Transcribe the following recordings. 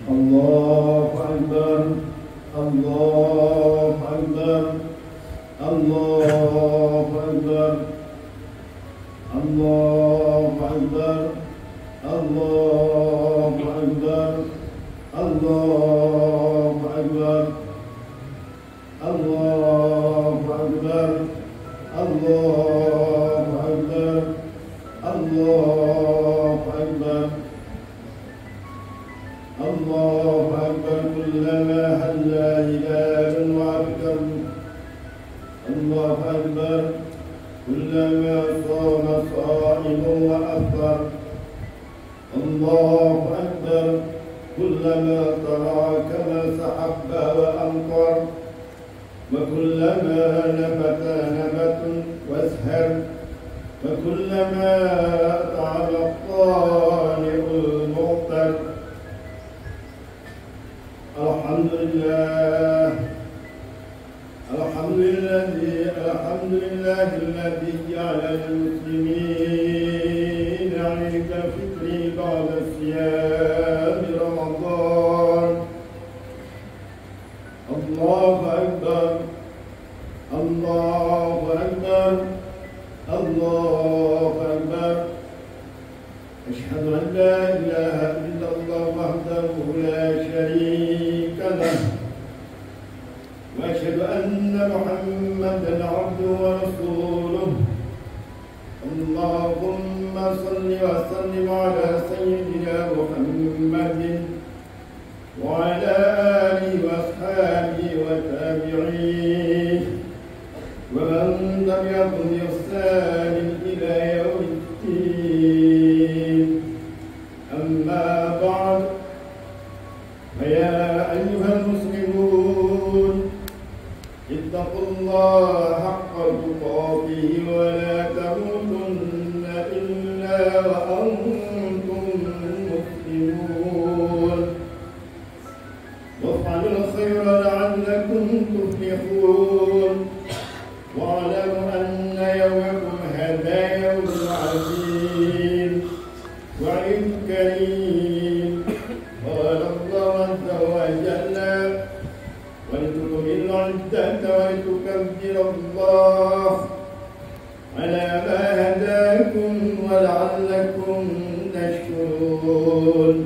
Allahu Akbar, Allahu Akbar, Allahu Akbar, Allahu Akbar, Allahu Akbar, Allahu Akbar, Allahu Akbar, Allahu Akbar, Allahu Akbar, Allahu Akbar, kullama halla hilalun wa abkar. Allahu Akbar, kullama sama sa'imun wa afkar. Allahu Akbar, kullama tara kama sahabba wa amqar. وكلما نبت نبت وازهر وكلما أطعم الطالع المغتر. الحمد لله الذي جعل المسلمين عيد الفطر بعد صيام رمضان. الله أكبر، الله أكبر، الله أكبر. أشهد أن لا إله إلا الله وحده لا شريك له، وأشهد أن محمدا عبده ورسوله. اللهم صل وسلم على سيدنا محمد وعلى آله وأصحابه وتابعيه ومن تبعهم بإحسان إلى يوم الدين. أما بعد، فيا أيها المسلمون، اتقوا الله حق تقاته ولا تموتن إلا وأنتم مسلمون. وافعلوا الخير لعلكم تفلحون. واعلموا أن يومكم هذا يوم عظيم وعيد كريم. قال الله عز وجل: ولتكملوا العدة ولتكبروا الله على ما هداكم ولعلكم تشكرون.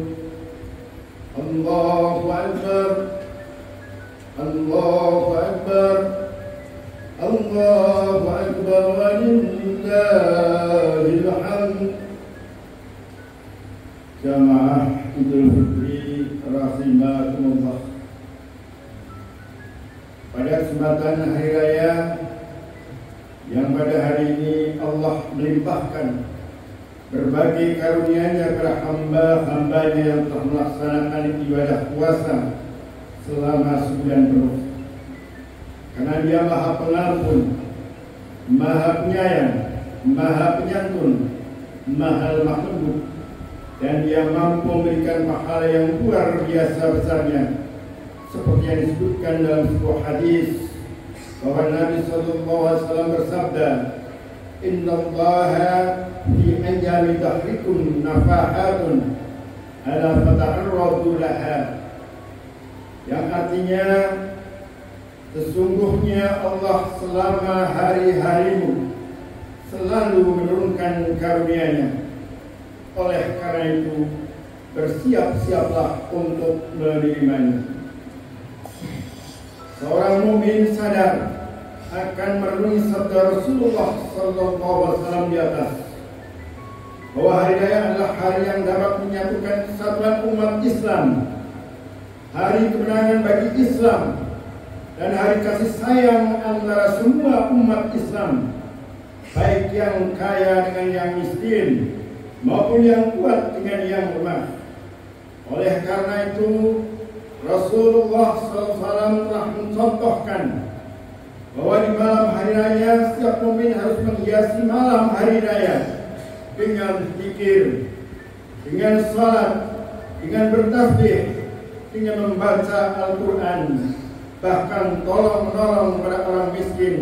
الله أكبر، الله أكبر، الله أكبر ولله الحمد. Jamaah Idul Fitri rahimakumullah. Pada kesempatan hari raya yang pada hari ini Allah melimpahkan berbagai karunia-Nya kepada hamba-hambanya yang telah melaksanakan ibadah puasa selama sebulan penuh. Karena Dia Maha Pengampun, Maha Penyayang, Maha Penyantun, Maha Makhluk, dan Dia mampu memberikan pahala yang luar biasa besarnya, seperti yang disebutkan dalam sebuah hadis bahwa Nabi SAW bersabda, Inna Allaha fi anjami dahrikum nafahatun ala fata'arradu laha. Yang artinya, sesungguhnya Allah selama hari-harimu selalu menurunkan karunia-Nya. Oleh karena itu, bersiap-siaplah untuk menerimanya. Seorang mukmin sadar akan merenungi sabda Rasulullah SAW di atas, bahwa hari raya adalah hari yang dapat menyatukan kesatuan umat Islam, hari kemenangan bagi Islam, dan hari kasih sayang antara semua umat Islam, baik yang kaya dengan yang miskin, maupun yang kuat dengan yang lemah. Oleh karena itu, Rasulullah SAW telah mencontohkan bahwa di malam hari raya setiap mukmin harus menghiasi malam hari raya dengan zikir, dengan salat, dengan bertasbih, dengan membaca Al-Quran, bahkan tolong-menolong kepada orang miskin,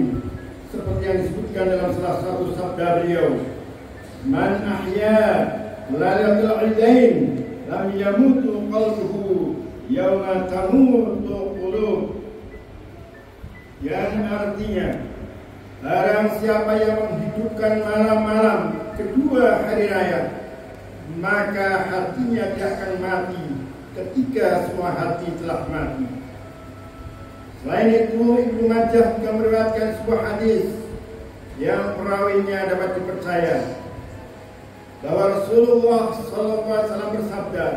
seperti yang disebutkan dalam salah satu sabda beliau, Man ahya lailatul idain lam yamutu qalbuhu yauma tamutu qulub, yang artinya barang siapa yang menghidupkan malam-malam kedua hari raya, maka hatinya tidak akan mati ketika semua hati telah mati. Selain itu, Ibnu Majah juga meriwayatkan sebuah hadis yang perawinya dapat dipercaya, bahwa Rasulullah SAW bersabda,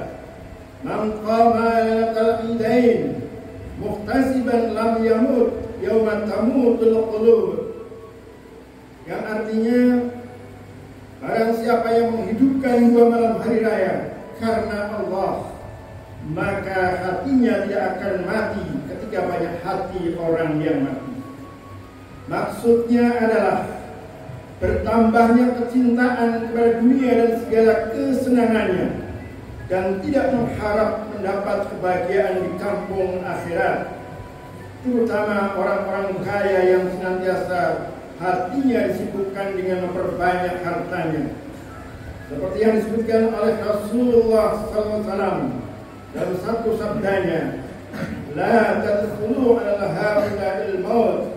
"Man qama lailatal idain muhtasiban lam yamut yauma tamutul qulub." Yang artinya, barang siapa yang menghidupkan dua malam hari raya karena Allah, maka hatinya tidak akan mati ketika banyak hati orang yang mati. Maksudnya adalah bertambahnya kecintaan kepada dunia dan segala kesenangannya, dan tidak mengharap mendapat kebahagiaan di kampung akhirat. Terutama orang-orang kaya yang senantiasa hatinya disibukkan dengan memperbanyak hartanya, seperti yang disebutkan oleh Rasulullah SAW dalam satu sabdanya, "La tadkhulu ala haula'il maut."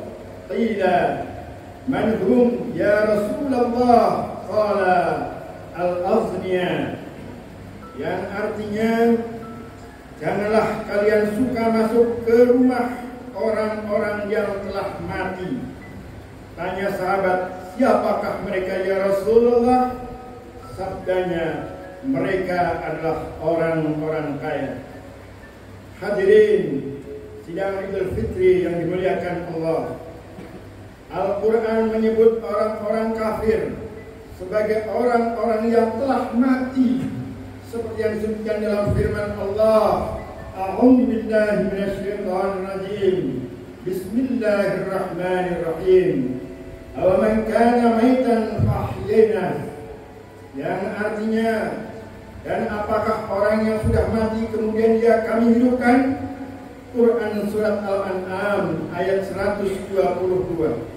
Qila, "Man hum ya Rasulullah?" Qala, "Al-aghniya." Yang artinya, janganlah kalian suka masuk ke rumah orang-orang yang telah mati. Tanya sahabat, "Siapakah mereka ya Rasulullah?" Sabdanya, "Mereka adalah orang-orang kaya." Hadirin sidang Idul Fitri yang dimuliakan Allah, Al-Quran menyebut orang-orang kafir sebagai orang-orang yang telah mati, seperti yang disebutkan dalam firman Allah, "A'udzu billahi minasyaitonir rajim. Bismillahirrahmanirrahim. Aw man kana maitan fahyayna." Yang artinya, dan apakah orang yang sudah mati kemudian dia kami hidupkan? Quran surat Al-An'am ayat 122.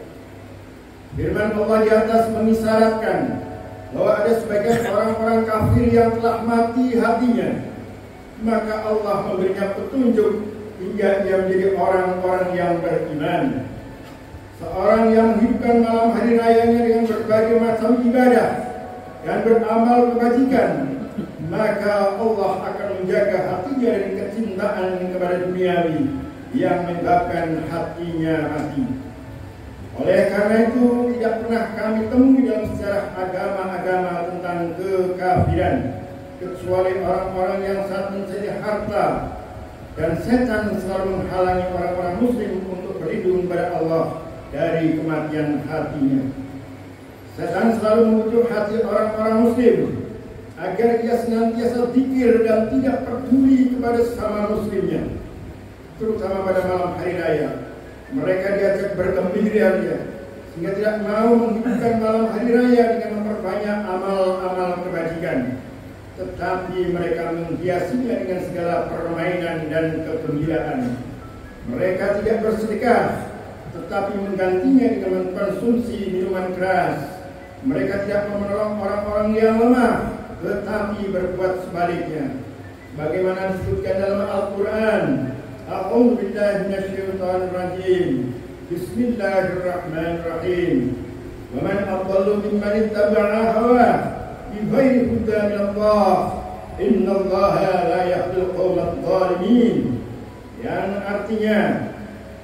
Firman Allah di atas mengisyaratkan bahwa ada sebagian orang-orang kafir yang telah mati hatinya, maka Allah memberinya petunjuk hingga dia menjadi orang-orang yang beriman. Seorang yang menghidupkan malam hari rayanya dengan berbagai macam ibadah dan beramal kebajikan, maka Allah akan menjaga hatinya dari kecintaan kepada duniawi yang menyebabkan hatinya mati. Oleh karena itu, tidak pernah kami temui dalam sejarah agama-agama tentang kekafiran, kecuali orang-orang yang sangat mencintai harta, dan setan selalu menghalangi orang-orang muslim untuk berlindung pada Allah dari kematian hatinya. Setan selalu membujuk hati orang-orang muslim agar dia senantiasa zikir dan tidak peduli kepada sesama muslimnya, terutama pada malam hari raya. Mereka diajak bergembira sehingga tidak mau menghidupkan malam hari raya dengan memperbanyak amal-amal kebajikan, tetapi mereka menghiasinya dengan segala permainan dan kegembiraan. Mereka tidak bersedekah, tetapi menggantinya dengan mengkonsumsi minuman keras. Mereka tidak menolong orang-orang yang lemah, tetapi berbuat sebaliknya. Bagaimana disebutkan dalam Al-Quran, "A'udzu billahi minasyaitonir rajim. Bismillahirrahmanirrahim. Wa man adallu mimman ittaba'a hawa bighairi hudan min Allah. Innallaha la yahdil qaumadz zalimin." Yang artinya,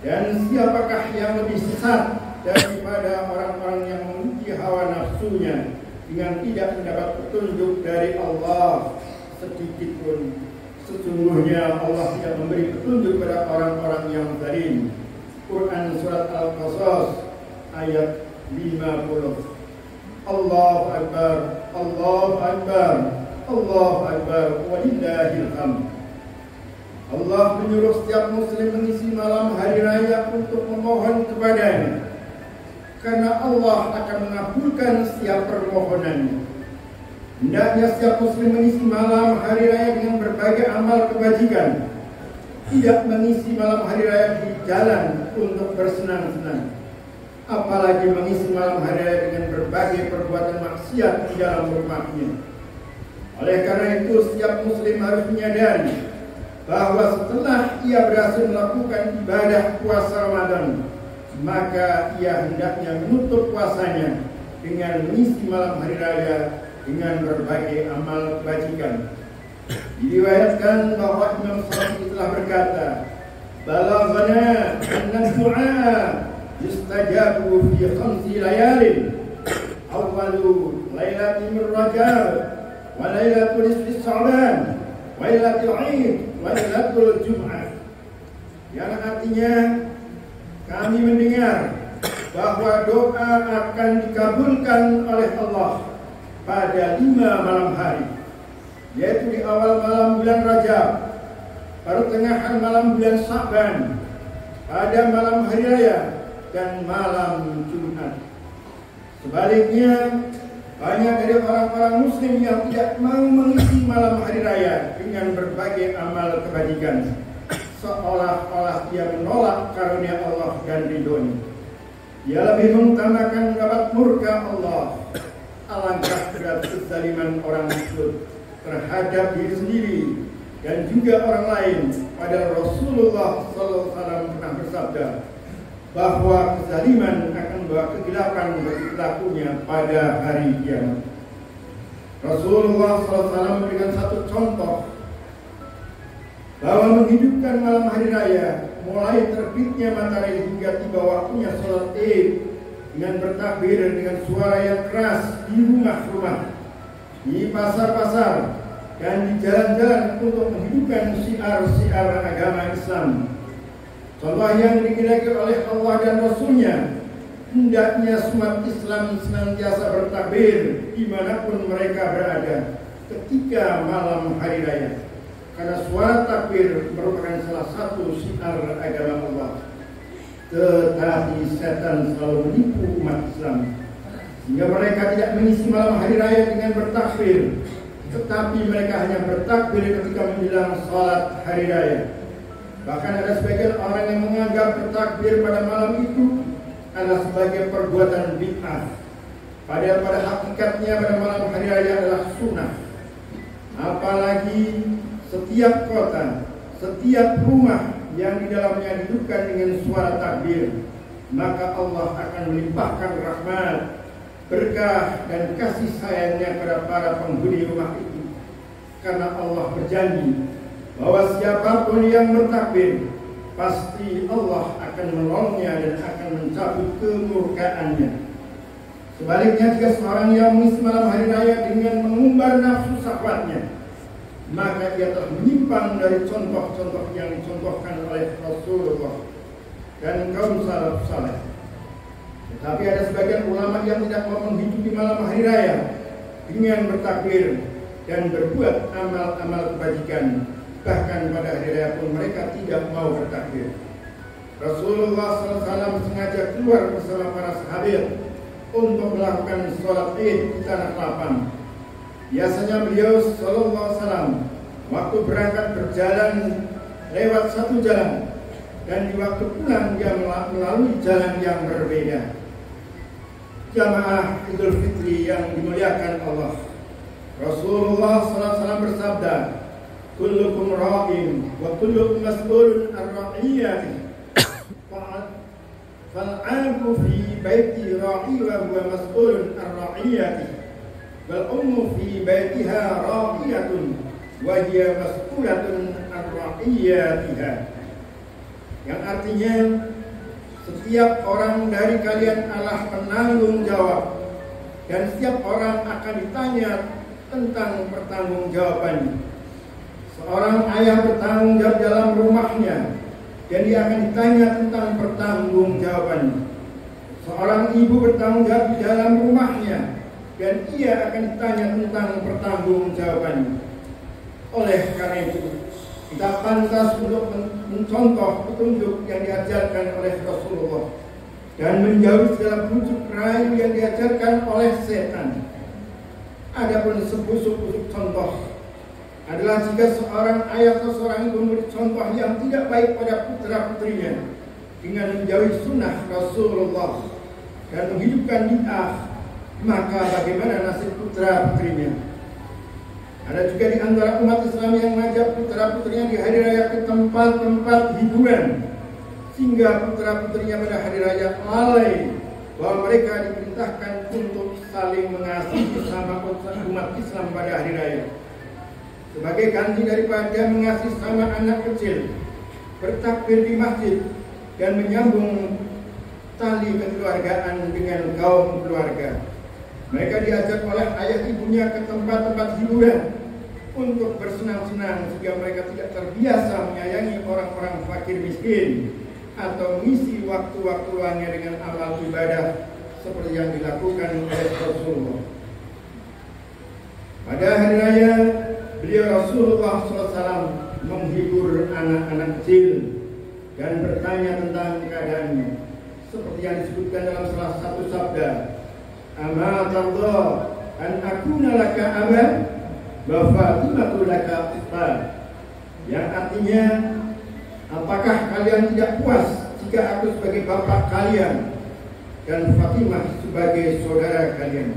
dan siapakah yang lebih sesat daripada orang-orang yang mengikuti hawa nafsunya dengan tidak mendapat petunjuk dari Allah sedikit pun. Sesungguhnya Allah tidak memberi petunjuk kepada orang-orang yang zalim. Quran surat Al-Qasas ayat 50. Allahu Akbar, Allahu Akbar, Allahu Akbar, walillahil hamd. Allah menyuruh setiap muslim mengisi malam hari raya untuk memohon kepadanya, karena Allah akan mengabulkan setiap permohonannya. Hendaknya setiap muslim mengisi malam hari raya dengan berbagai amal kebajikan, tidak mengisi malam hari raya di jalan untuk bersenang-senang, apalagi mengisi malam hari raya dengan berbagai perbuatan maksiat di dalam rumahnya. Oleh karena itu, setiap muslim harus menyadari bahwa setelah ia berhasil melakukan ibadah puasa Ramadan, maka ia hendaknya menutup puasanya dengan mengisi malam hari raya dengan berbagai amal kebajikan. Diriwayatkan bahwa Imam Syafi'i telah berkata, "Balaghana anna du'a yustajabu fi khamsi layalin. Awwalu lailatin min Rajab, wa lailatul nisfi Sya'ban, wa lailatul 'Id, wa lailatul Jum'ah." Yang artinya, kami mendengar bahwa doa akan dikabulkan oleh Allah pada 5 malam hari, yaitu di awal malam bulan Rajab, pertengahan malam bulan Sya'ban, pada malam hari raya, dan malam Jumat. Sebaliknya, banyak dari orang-orang muslim yang tidak mau mengisi malam hari raya dengan berbagai amal kebajikan, seolah-olah dia menolak karunia Allah dan ridhonya. Dia lebih mengutamakan mendapat murka Allah. Alangkah berat kezaliman orang muslim terhadap diri sendiri dan juga orang lain. Pada Rasulullah SAW pernah bersabda bahwa kezaliman akan membawa kegelapan bagi pelakunya pada hari kiamat. Rasulullah SAW memberikan satu contoh bahwa menghidupkan malam hari raya, mulai terbitnya matahari hingga tiba waktunya sholat Id, dengan bertakbir dengan suara yang keras di rumah-rumah, di pasar-pasar, dan di jalan-jalan untuk menghidupkan syiar-syiar agama Islam. Contoh yang dikirakan oleh Allah dan Rasulnya, hendaknya umat Islam senantiasa bertakbir dimanapun mereka berada ketika malam hari raya, karena suara takbir merupakan salah satu syiar agama Allah. Tetapi setan selalu menipu umat Islam, sehingga mereka tidak mengisi malam hari raya dengan bertakbir, tetapi mereka hanya bertakbir ketika menjelang sholat hari raya. Bahkan ada sebagian orang yang menganggap bertakbir pada malam itu adalah sebagai perbuatan bid'ah, padahal pada hakikatnya pada malam hari raya adalah sunnah. Apalagi setiap kota, setiap rumah yang di dalamnya dihidupkan dengan suara takbir, maka Allah akan melimpahkan rahmat, berkah, dan kasih sayangnya kepada para penghuni rumah itu. Karena Allah berjanji bahwa siapapun yang bertakbir, pasti Allah akan menolongnya dan akan mencabut kemurkaannya. Sebaliknya, jika seorang yang mengisi malam hari raya dengan mengumbar nafsu syahwatnya, maka ia telah menyimpang dari contoh-contoh yang dicontohkan oleh Rasulullah dan kaum salaf saleh. Tetapi ada sebagian ulama yang tidak mau menghidupi malam hari raya dengan bertakbir dan berbuat amal-amal kebajikan. Bahkan pada hari raya pun mereka tidak mau bertakbir. Rasulullah SAW sengaja keluar bersama para sahabat untuk melakukan sholat Id di tanah lapang. Biasanya beliau SAW waktu berangkat berjalan lewat satu jalan, dan di waktu pulang dia melalui jalan yang berbeda. Jamaah Idul Fitri yang dimuliakan Allah, Rasulullah SAW bersabda, "Kullukum ra'in wa kullukum mas'ulun an ra'iyatihi. Fal'abu fi baiti ra'i wa huwa mas'ulun an ra'iyatihi. Wal ummu fi baitiha ra'iyatun wa hiya mas'ulatun an ra'iyatiha." Yang artinya, setiap orang dari kalian adalah penanggung jawab, dan setiap orang akan ditanya tentang pertanggungjawabannya. Seorang ayah bertanggung jawab dalam rumahnya, dan dia akan ditanya tentang pertanggungjawabannya. Seorang ibu bertanggung jawab di dalam rumahnya, dan ia akan ditanya tentang pertanggungjawabannya. Oleh karena itu, kita pantas untuk mencontoh petunjuk yang diajarkan oleh Rasulullah dan menjauhi segala bujuk rayu yang diajarkan oleh setan. Adapun sebusuk-busuk contoh adalah jika seorang ayah atau seorang ibu memberi contoh yang tidak baik pada putra-putrinya dengan menjauhi sunnah Rasulullah dan menghidupkan bid'ah, maka bagaimana nasib putra-putrinya? Ada juga di antara umat Islam yang mengajak putra-putrinya di hari raya ke tempat-tempat hiburan, sehingga putra-putrinya pada hari raya lalai bahwa mereka diperintahkan untuk saling mengasihi sama umat Islam pada hari raya. Sebagai ganti daripada mengasihi sama anak kecil, bertakbir di masjid, dan menyambung tali kekeluargaan dengan kaum keluarga, mereka diajak oleh ayah ibunya ke tempat-tempat hiburan untuk bersenang-senang sehingga mereka tidak terbiasa menyayangi orang-orang fakir miskin atau mengisi waktu-waktu luangnya dengan amal ibadah seperti yang dilakukan oleh Rasulullah. Pada hari raya, beliau Rasulullah SAW menghibur anak-anak kecil dan bertanya tentang keadaannya, seperti yang disebutkan dalam salah satu sabda, "Ama tardha an akuna laka aban wa Fatimatu laka ukhtan," yang artinya, apakah kalian tidak puas jika aku sebagai bapak kalian dan Fatimah sebagai saudara kalian?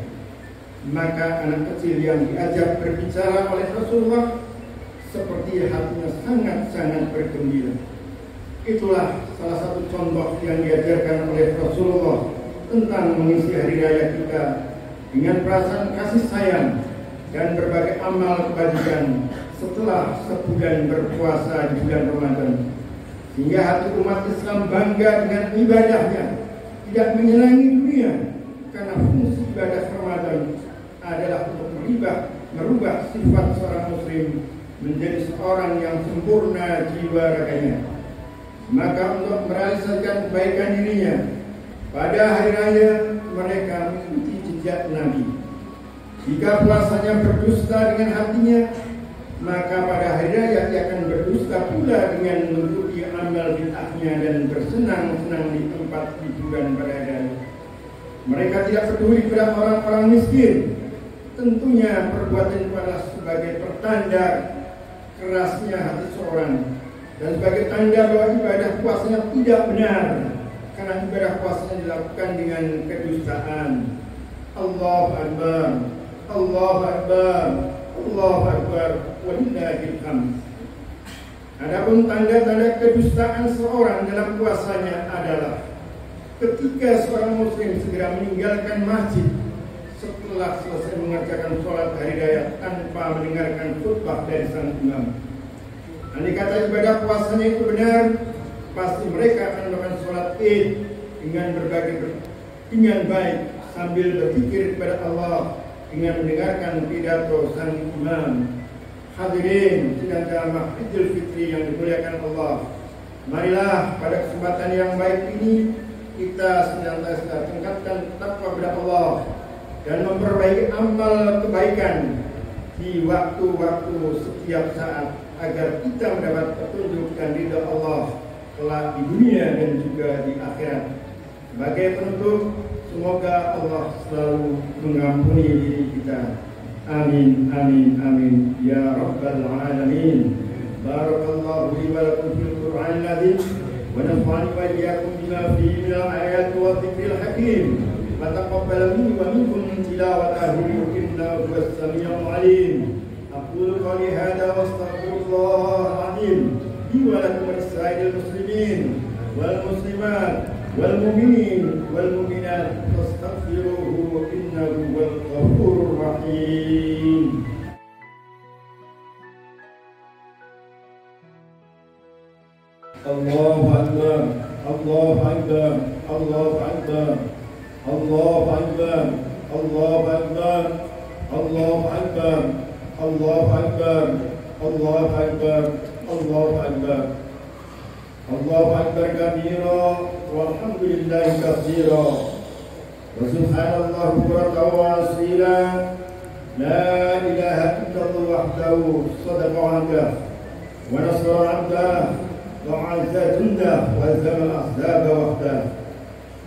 Maka anak kecil yang diajak berbicara oleh Rasulullah seperti hatinya sangat-sangat bergembira. Itulah salah satu contoh yang diajarkan oleh Rasulullah tentang mengisi hari raya kita dengan perasaan kasih sayang dan berbagai amal kebajikan setelah sebulan berpuasa di bulan Ramadan, sehingga hati umat Islam bangga dengan ibadahnya, tidak menyenangi dunia, karena fungsi ibadah Ramadan adalah untuk merubah sifat seorang muslim menjadi seorang yang sempurna jiwa raganya. Maka untuk merealisasikan kebaikan dirinya, pada hari raya mereka mengikuti jejak Nabi. Jika puasanya berdusta dengan hatinya, maka pada hari raya ia akan berdusta pula dengan mengikuti amal bid'ahnya dan bersenang-senang di tempat hiburan pada hari raya. Mereka tidak peduli pada orang-orang miskin. Tentunya perbuatan adalah sebagai pertanda kerasnya hati seorang dan sebagai tanda bahwa ibadah puasanya tidak benar, karena ibadah puasanya dilakukan dengan kedustaan. Allahu Akbar, Allahu Akbar, Allahu Akbar, walillahil hamd. Adapun tanda-tanda kedustaan seorang dalam puasanya adalah ketika seorang muslim segera meninggalkan masjid setelah selesai mengerjakan sholat hari raya tanpa mendengarkan khutbah dari sang imam. Andai kata ibadah puasanya itu benar, pasti mereka akan melakukan sholat Id dengan baik sambil berpikir kepada Allah dengan mendengarkan pidato sang imam. Hadirin sidang jamaah Idul Fitri yang dimuliakan Allah, marilah pada kesempatan yang baik ini kita senantiasa tingkatkan takwa kepada Allah dan memperbaiki amal kebaikan di waktu-waktu setiap saat agar kita mendapat petunjuk dan ridha Allah kelak di dunia dan juga di akhirat. Sebagai penutup, semoga Allah selalu mengampuni diri kita. Amin, amin, amin, ya rabbal alamin. Barakallahu li wa lakum fil Qur'anil azim wa nafa'ani wa iyyakum bima fihi minal ayati wa dzikril hakim. وتقبل مني ومنكم تلاوته إنه هو السميع العليم. أقول قولي هذا واستغفر الله العظيم لي ولكم ولسائر المسلمين والمسلمات والمؤمنين والمؤمنات فاستغفروه إنه هو الغفور الرحيم. الله أكبر، الله أكبر، الله أكبر، الله أكبر، الله أكبر، الله أكبر، الله أكبر، الله أكبر، الله أكبر، الله أكبر كبيرا والحمد لله كثيرا وسبحان الله بكرة وأصيلا. لا إله إلا الله وحده صدق عبده ونصر عبده وعز جنده وهزم الأحزاب وحده.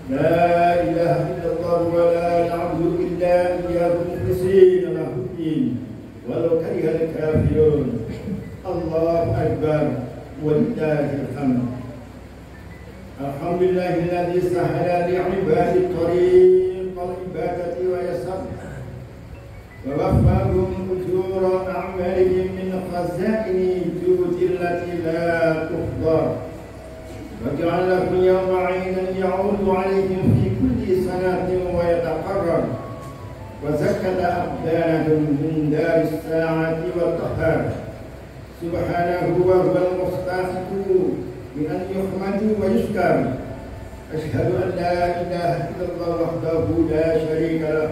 لا إله إلا الله ولا نعبد إلا إياه مخلصين له الدين ولو كره الكافرون. الله أكبر ولله الحمد. الحمد لله الذي سهل لعباد الطريق العبادة ويسر ووفاهم أجور أعمالهم من خزائن جود التي لا تحضر، وجعل لكم يوم عيدا يعود عليهم في كل سنة ويتقرر، وزكت أبدانهم من دار الساعة والقهر، سبحانه وهو المستحق بأن يحمد ويشكر. أشهد أن لا إله إلا الله وحده لا شريك له،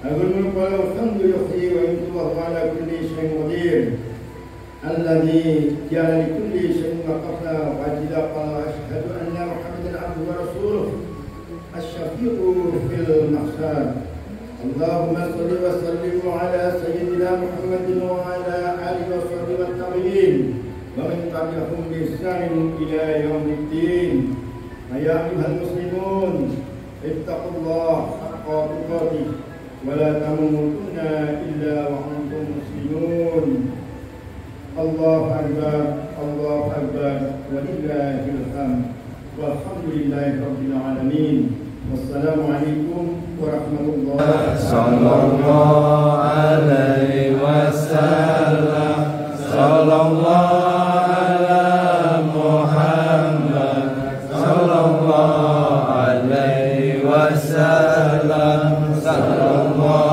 له الملك وله الحمد يحيي ويميت وهو على كل شيء قدير، الذي جعل لكل شيء وقفا وأجل قال أشهد أن محمدا عبده ورسوله الشفيع في المحشر. اللهم صل وسلم على سيدنا محمد وعلى آله وصحبه والتابعين ومن تبعهم بإحسان إلى يوم الدين. يا أيها المسلمون اتقوا الله حق تقاته ولا تموتن إلا وأنتم مسلمون. الله أكبر الله أكبر ولله الحمد والحمد لله رب العالمين. والسلام عليكم ورحمة الله. Sallallahu alaihi wasallam. Sallallahu ala Muhammad. Sallallahu alaihi wasallam. Sallallahu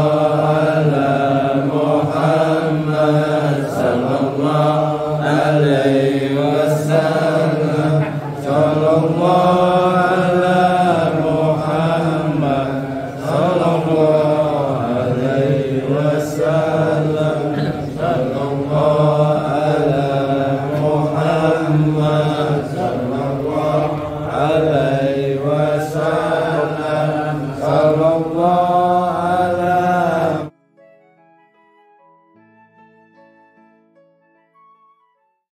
ala Muhammad. Sallallahu alaihi wasallam. Sallallahu Allah